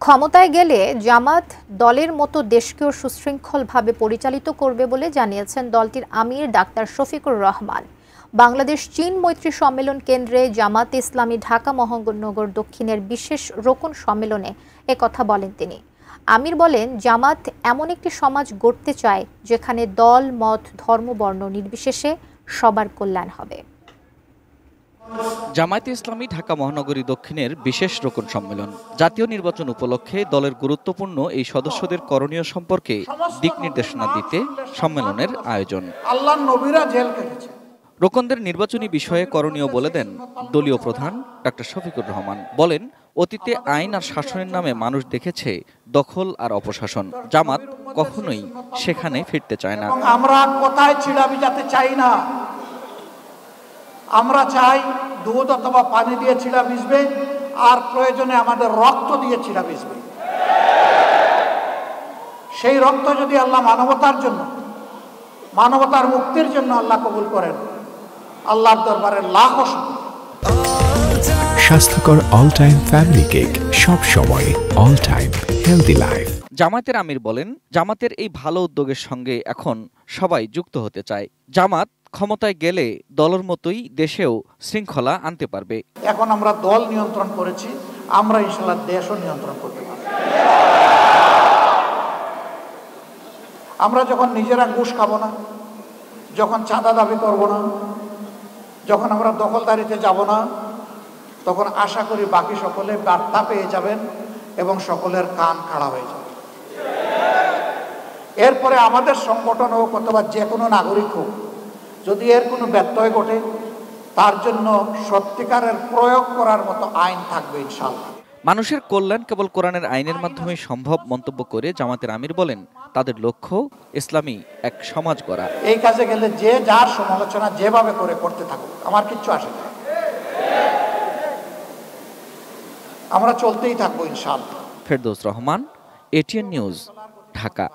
ক্ষমতায় গেলে জামাত দলের মতো দেশকেও সুশৃঙ্খলভাবে পরিচালিত করবে বলে জানিয়েছেন দলটির আমির ডাক্তার শফিকুর রহমান। বাংলাদেশ চীন মৈত্রী সম্মেলন কেন্দ্রে জামাতে ইসলামী ঢাকা মহানগর দক্ষিণের বিশেষ রোকন সম্মেলনে একথা বলেন তিনি। আমির বলেন, জামাত এমন একটি সমাজ গড়তে চায় যেখানে দল, মত, ধর্ম, বর্ণ নির্বিশেষে সবার কল্যাণ হবে। জামায়াতে ইসলামী ঢাকা মহানগরী দক্ষিণের বিশেষ রোকন সম্মেলন। জাতীয় নির্বাচন উপলক্ষে দলের গুরুত্বপূর্ণ এই সদস্যদের করণীয় সম্পর্কে দিক নির্দেশনা দিতে সম্মেলনের আয়োজন। আল্লাহর নবীরা জেল কেটেছে। রোকনদের নির্বাচনী বিষয়ে করণীয় বলে দেন দলীয় প্রধান ডাক্তার শফিকুর রহমান। বলেন, অতীতে আইন আর শাসনের নামে মানুষ দেখেছে দখল আর অপশাসন। জামাত কখনোই সেখানে ফিরতে চায় না। আমরা কোথায় ছিড়া ভিজাতে চাই না, আমরা চাই দুধ অথবা পানি দিয়ে ছিড়া ভিজবে, আর প্রয়োজনে আমাদের রক্ত দিয়ে ছিড়া ভিজবে। সেই রক্ত যদি আল্লাহ মানবতার জন্য, মানবতার মুক্তির জন্য আল্লাহ কবুল করেন, আল্লাহর দরবারে লাখো স্বাস্থ্যকর অল টাইম ফ্যামিলি কেক, সব সময় অল টাইম হেলদি লাইফ। জামাতের আমির বলেন, জামাতের এই ভালো উদ্যোগের সঙ্গে এখন সবাই যুক্ত হতে চায়। জামাত ক্ষমতায় গেলে দলের মতোই দেশেও শৃঙ্খলা আনতে পারবে। এখন আমরা দল নিয়ন্ত্রণ করেছি, আমরা ইনশাআল্লাহ দেশও নিয়ন্ত্রণ করতে পারব। আমরা যখন নিজেরা ঘুষ খাবো না, যখন চাঁদা দাবি করব না, যখন আমরা দখলদারিতে যাব না, তখন আশা করি বাকি সকলে বার্তা পেয়ে যাবেন এবং সকলের কান খাড়া হয়ে যাবে। এরপরে আমাদের সংগঠন হোক অথবা যে কোনো নাগরিক হোক, যদি এর কোনো ব্যত্যয় ঘটে, তার জন্য সত্যিকারের প্রয়োগ করার মতো আইন থাকবে ইনশাআল্লাহ। মানুষের কল্যাণ কেবল কোরআনের আইনের মাধ্যমে সম্ভব মন্তব্য করে জামাতের আমির বলেন, তাদের লক্ষ্য ইসলামী এক সমাজ গড়া। এই কাজে গেলে যে যার সমালোচনা যেভাবে করে করতে থাকুক, আমার কিচ্ছু আসে না, আমরা চলতেই থাকবো ইনশাআল্লাহ। Ferdous Rahman, ATN news, Dhaka.